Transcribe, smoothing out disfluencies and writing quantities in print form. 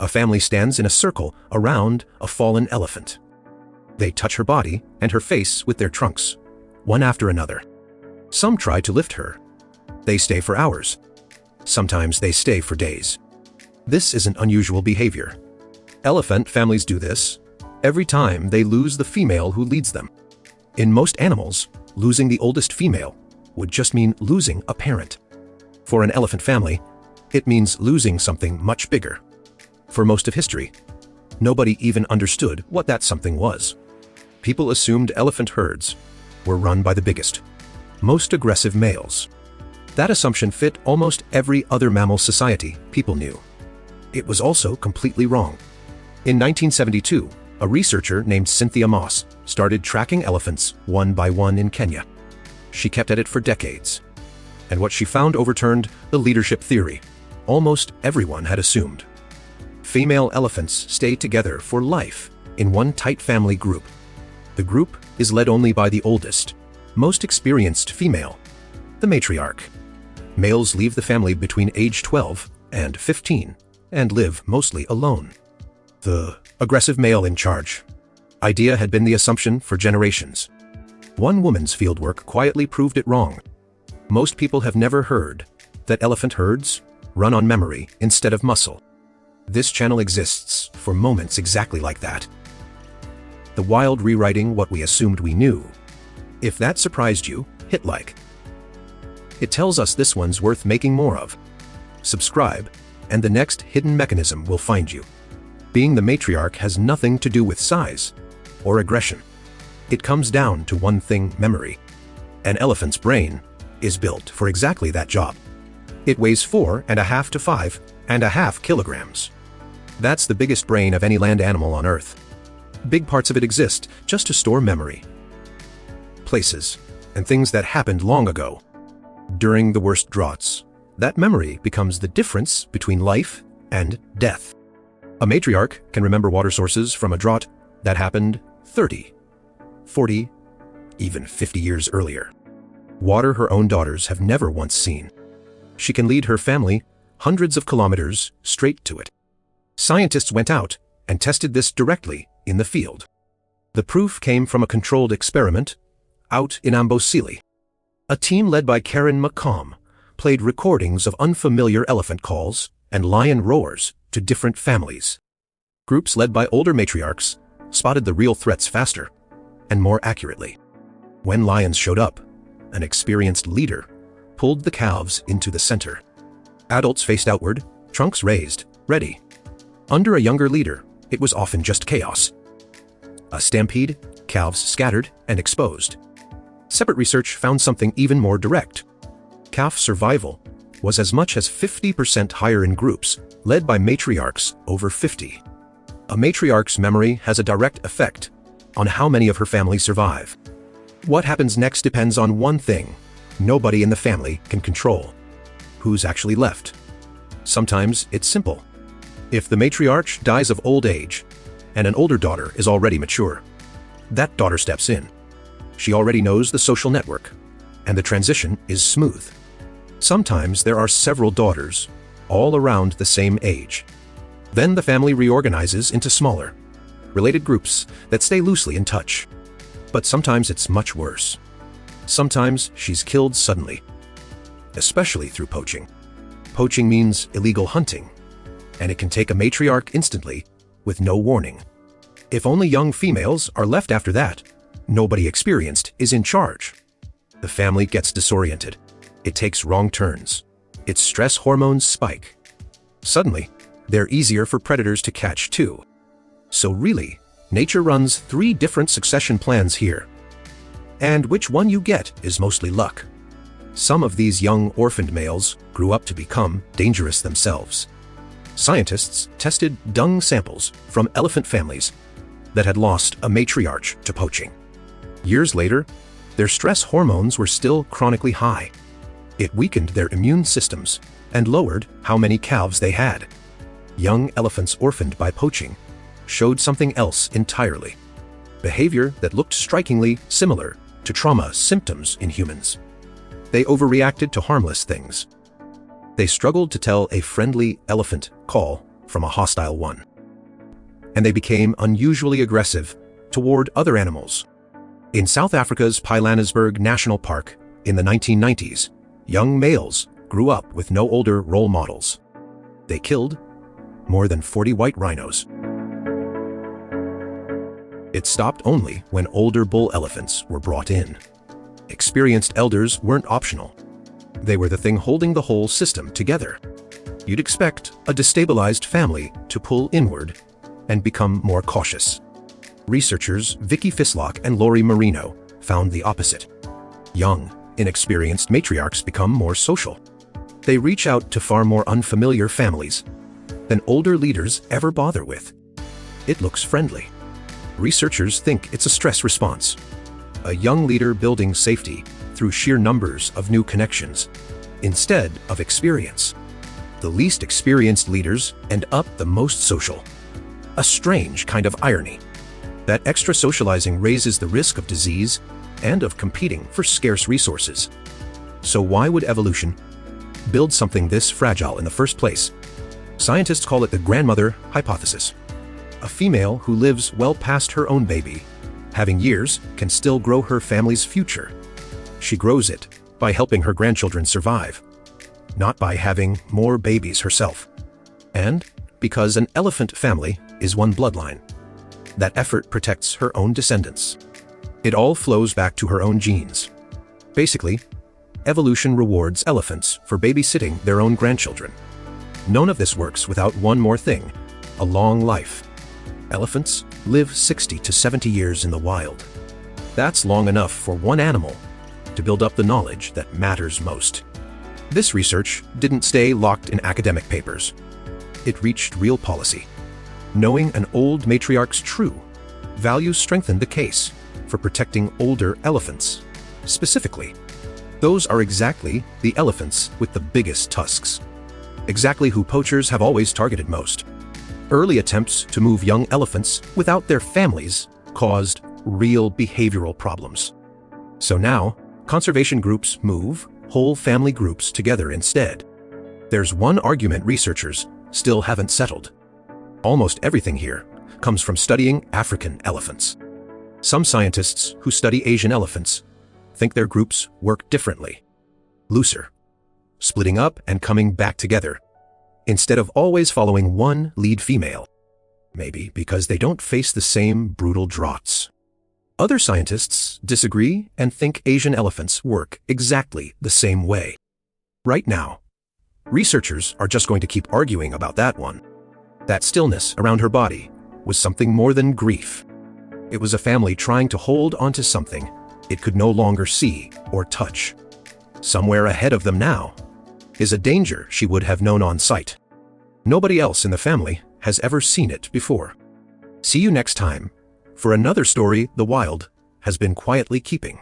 A family stands in a circle around a fallen elephant. They touch her body and her face with their trunks, one after another. Some try to lift her. They stay for hours. Sometimes they stay for days. This isn't unusual behavior. Elephant families do this every time they lose the female who leads them. In most animals, losing the oldest female would just mean losing a parent. For an elephant family, it means losing something much bigger. For most of history, nobody even understood what that something was. People assumed elephant herds were run by the biggest, most aggressive males. That assumption fit almost every other mammal society people knew. It was also completely wrong. In 1972, a researcher named Cynthia Moss started tracking elephants one by one in Kenya. She kept at it for decades, and what she found overturned the leadership theory almost everyone had assumed. Female elephants stay together for life in one tight family group. The group is led only by the oldest, most experienced female, the matriarch. Males leave the family between age 12 and 15 and live mostly alone. The aggressive male in charge idea had been the assumption for generations. One woman's fieldwork quietly proved it wrong. Most people have never heard that elephant herds run on memory instead of muscle. This channel exists for moments exactly like that. The wild rewriting what we assumed we knew. If that surprised you, hit like. It tells us this one's worth making more of. Subscribe, and the next hidden mechanism will find you. Being the matriarch has nothing to do with size or aggression. It comes down to one thing: memory. An elephant's brain is built for exactly that job. It weighs 4.5 to 5.5 kilograms. That's the biggest brain of any land animal on Earth. Big parts of it exist just to store memory. Places and things that happened long ago. During the worst droughts, that memory becomes the difference between life and death. A matriarch can remember water sources from a drought that happened 30, 40, even 50 years earlier. Water her own daughters have never once seen. She can lead her family hundreds of kilometers straight to it. Scientists went out and tested this directly in the field. The proof came from a controlled experiment out in Amboseli. A team led by Karen McComb played recordings of unfamiliar elephant calls and lion roars to different families. Groups led by older matriarchs spotted the real threats faster and more accurately. When lions showed up, an experienced leader pulled the calves into the center. Adults faced outward, trunks raised, ready. Under a younger leader, it was often just chaos. A stampede, calves scattered and exposed. Separate research found something even more direct. Calf survival was as much as 50% higher in groups led by matriarchs over 50. A matriarch's memory has a direct effect on how many of her family survive. What happens next depends on one thing nobody in the family can control: who's actually left. Sometimes it's simple. If the matriarch dies of old age and an older daughter is already mature, that daughter steps in. She already knows the social network, and the transition is smooth. Sometimes there are several daughters, all around the same age. Then the family reorganizes into smaller, related groups that stay loosely in touch. But sometimes it's much worse. Sometimes she's killed suddenly, especially through poaching. Poaching means illegal hunting, and it can take a matriarch instantly with no warning. If only young females are left after that, nobody experienced is in charge. The family gets disoriented. It takes wrong turns. Its stress hormones spike. Suddenly, they're easier for predators to catch too. So really, nature runs 3 different succession plans here. And which one you get is mostly luck. Some of these young orphaned males grew up to become dangerous themselves. Scientists tested dung samples from elephant families that had lost a matriarch to poaching. Years later, their stress hormones were still chronically high. It weakened their immune systems and lowered how many calves they had. Young elephants orphaned by poaching showed something else entirely. Behavior that looked strikingly similar to trauma symptoms in humans. They overreacted to harmless things. They struggled to tell a friendly elephant call from a hostile one. And they became unusually aggressive toward other animals. In South Africa's Pilanesberg National Park in the 1990s, young males grew up with no older role models. They killed more than 40 white rhinos. It stopped only when older bull elephants were brought in. Experienced elders weren't optional. They were the thing holding the whole system together. You'd expect a destabilized family to pull inward and become more cautious. Researchers Vicky Fislock and Lori Marino found the opposite. Young, inexperienced matriarchs become more social. They reach out to far more unfamiliar families than older leaders ever bother with. It looks friendly. Researchers think it's a stress response. A young leader building safety through sheer numbers of new connections, instead of experience. The least experienced leaders end up the most social. A strange kind of irony. That extra socializing raises the risk of disease and of competing for scarce resources. So why would evolution build something this fragile in the first place? Scientists call it the grandmother hypothesis. A female who lives well past her own baby, having years, can still grow her family's future. She grows it by helping her grandchildren survive, not by having more babies herself. And because an elephant family is one bloodline, that effort protects her own descendants. It all flows back to her own genes. Basically, evolution rewards elephants for babysitting their own grandchildren. None of this works without one more thing: a long life. Elephants live 60 to 70 years in the wild. That's long enough for one animal to build up the knowledge that matters most. This research didn't stay locked in academic papers. It reached real policy. Knowing an old matriarch's true values strengthened the case for protecting older elephants. Specifically, those are exactly the elephants with the biggest tusks. Exactly who poachers have always targeted most. Early attempts to move young elephants without their families caused real behavioral problems. So now, conservation groups move whole family groups together instead. There's one argument researchers still haven't settled. Almost everything here comes from studying African elephants. Some scientists who study Asian elephants think their groups work differently, looser, splitting up and coming back together, instead of always following one lead female, maybe because they don't face the same brutal droughts. Other scientists disagree and think Asian elephants work exactly the same way. Right now, researchers are just going to keep arguing about that one. That stillness around her body was something more than grief. It was a family trying to hold onto something it could no longer see or touch. Somewhere ahead of them now is a danger she would have known on sight. Nobody else in the family has ever seen it before. See you next time for another story the wild has been quietly keeping.